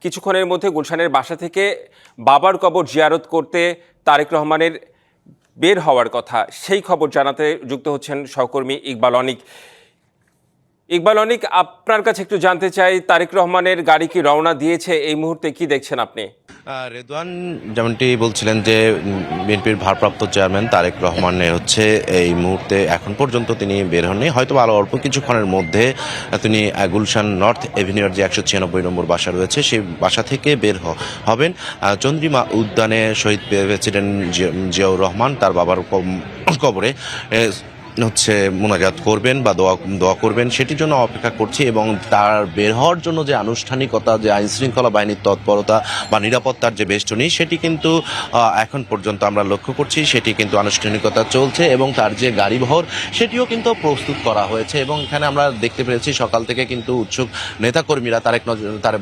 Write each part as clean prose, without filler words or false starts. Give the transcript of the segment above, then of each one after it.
কিছুক্ষণের মধ্যে গুলশানের বাসা থেকে বাবার কবর জিয়ারত করতে তারেক রহমানের বের হওয়ার কথা, সেই খবর জানাতে যুক্ত হচ্ছেন সহকর্মী ইকবাল অনিক। ইকবাল অনিক, আপনার কাছে একটু জানতে চাই, তারেক রহমানের গাড়ি কি রওনা দিয়েছে? এই মুহূর্তে কি দেখছেন আপনি? রেদওয়ান যেমনটি বলছিলেন যে বিএনপির ভারপ্রাপ্ত চেয়ারম্যান তারেক রহমান এই মুহূর্তে এখন পর্যন্ত তিনি বের হননি, হয়তো আরও অল্প কিছুক্ষণের মধ্যে তিনি গুলশান নর্থ এভিনিউর যে 196 নম্বর বাসা রয়েছে সেই বাসা থেকে বের হবেন। চন্দ্রিমা উদ্যানে শহীদ প্রেসিডেন্ট জিয়াউর রহমান তার বাবার কবরে মোনাজাত করবেন বা দোয়া করবেন, সেটির জন্য অপেক্ষা করছি। এবং তার বের হওয়ার জন্য যে আনুষ্ঠানিকতা, যে আইনশৃঙ্খলা বাহিনীর তৎপরতা বা নিরাপত্তার যে বেষ্টনী, সেটি কিন্তু এখন পর্যন্ত আমরা লক্ষ্য করছি সেটি কিন্তু আনুষ্ঠানিকতা চলছে। এবং তার যে গাড়িবহর সেটিও কিন্তু প্রস্তুত করা হয়েছে। এবং এখানে আমরা দেখতে পেরেছি সকাল থেকে কিন্তু উৎসুক নেতাকর্মীরা তার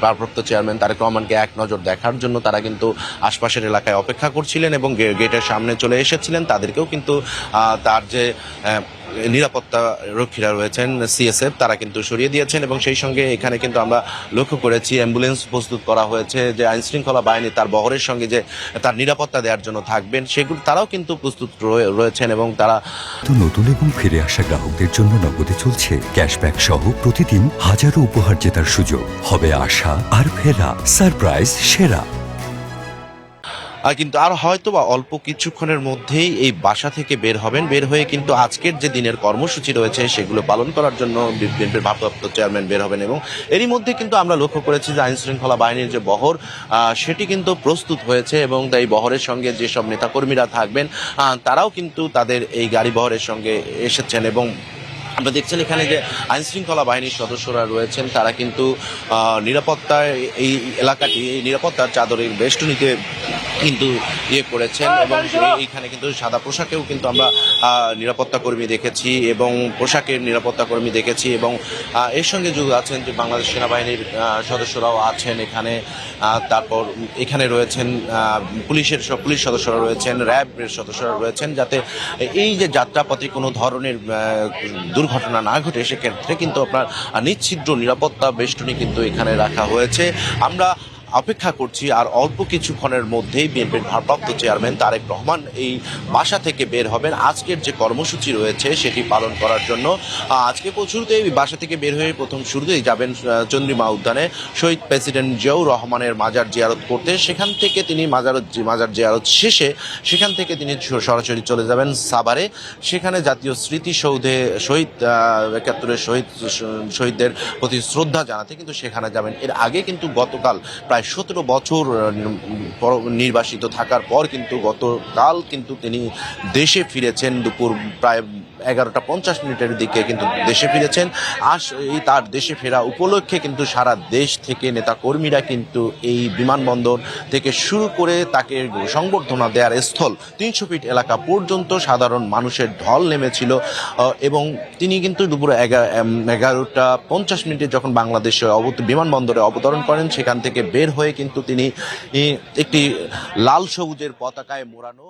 ভারপ্রাপ্ত চেয়ারম্যান তারেক রহমানকে এক নজর দেখার জন্য তারা কিন্তু আশপাশের এলাকায় অপেক্ষা করছিলেন এবং গেটের সামনে চলে এসেছিলেন। তাদেরকেও কিন্তু তার যে নিরাপত্তা রক্ষীরা রয়েছেন সিএসএফ, তারা কিন্তু সরিয়ে দিয়েছেন। এবং সেই সঙ্গে এখানে কিন্তু আমরা লক্ষ্য করেছি অ্যাম্বুলেন্স প্রস্তুত করা হয়েছে, যে আইনশৃঙ্খলা বাহিনী তার বহরের সঙ্গে যে তার নিরাপত্তা দেওয়ার জন্য থাকবেন সেগুলো তারাও কিন্তু প্রস্তুত রয়েছেন। এবং তারা নতুন এবং ফিরে আসা গ্রাহকদের জন্য নগদে চলছে ক্যাশব্যাক সহ প্রতিদিন হাজারো উপহার জেতার সুযোগ। হবে আশা আর ফেরা, সারপ্রাইজ সেরা। কিন্তু আর হয়তো বা অল্প কিছুক্ষণের মধ্যেই এই বাসা থেকে বের হবেন। বের হয়ে কিন্তু আজকের যে দিনের কর্মসূচি রয়েছে সেগুলো পালন করার জন্য বিএনপির ভারপ্রাপ্ত চেয়ারম্যান বের হবেন। এবং এরই মধ্যে কিন্তু আমরা লক্ষ্য করেছি যে আইনশৃঙ্খলা বাহিনীর যে বহর সেটি কিন্তু প্রস্তুত হয়েছে। এবং এই বহরের সঙ্গে যেসব নেতাকর্মীরা থাকবেন তারাও কিন্তু তাদের এই গাড়ি বহরের সঙ্গে এসেছেন। এবং আমরা দেখছেন এখানে যে আইনশৃঙ্খলা বাহিনীর সদস্যরা রয়েছেন তারা কিন্তু নিরাপত্তায় এই এলাকাটি, এই নিরাপত্তার চাদরের বেষ্টনীতে কিন্তু করেছেন। এবং এইখানে কিন্তু সাদা পোশাকেও কিন্তু আমরা নিরাপত্তা কর্মী দেখেছি এবং পোশাকের নিরাপত্তা কর্মী দেখেছি। এবং এর সঙ্গে যুক্ত আছেন যে বাংলাদেশ সেনাবাহিনীর সদস্যরাও আছেন এখানে। তারপর এখানে রয়েছেন পুলিশ সদস্যরা রয়েছেন, র্যাবের সদস্যরা রয়েছেন, যাতে এই যে যাত্রাপথে কোনো ধরনের দুর্ঘটনা না ঘটে সেক্ষেত্রে কিন্তু আপনার নিচ্ছিদ্র নিরাপত্তা বেষ্টনী কিন্তু এখানে রাখা হয়েছে। আমরা অপেক্ষা করছি আর অল্প কিছুক্ষণের মধ্যেই বিএনপির ভারপ্রাপ্ত চেয়ারম্যান তারেক রহমান এই বাসা থেকে বের হবেন আজকের যে কর্মসূচি রয়েছে সেটি পালন করার জন্য। আজকে শুরুতেই বাসা থেকে বের হয়ে প্রথম শুরুতেই যাবেন চন্দ্রিমা উদ্যানে শহীদ প্রেসিডেন্ট জিয়াউর রহমানের মাজার জিয়ারত করতে। সেখান থেকে তিনি মাজার জিয়ারত শেষে সেখান থেকে তিনি সরাসরি চলে যাবেন সাভারে। সেখানে জাতীয় স্মৃতিসৌধে শহীদ ৭১-এর শহীদদের প্রতি শ্রদ্ধা জানাতে কিন্তু সেখানে যাবেন। এর আগে কিন্তু গতকাল প্রায় ১৭ বছর নির্বাসিত থাকার পর কিন্তু গতকাল কিন্তু তিনি দেশে ফিরেছেন। দুপুর প্রায় ১১টা ৫০ দিকে কিন্তু দেশে ফিরেছেন। আর এই তার দেশে ফেরা উপলক্ষে কিন্তু সারা দেশ থেকে নেতাকর্মীরা কিন্তু এই বিমানবন্দর থেকে শুরু করে তাকে সংবর্ধনা দেওয়ার স্থল ৩০০ ফিট এলাকা পর্যন্ত সাধারণ মানুষের ঢল নেমেছিল। এবং তিনি কিন্তু দুপুর ১১টা ৫০ যখন বাংলাদেশে বিমানবন্দরে অবতরণ করেন, সেখান থেকে বের হয়ে কিন্তু তিনি একটি লাল সবুজের পতাকায় মোড়ানো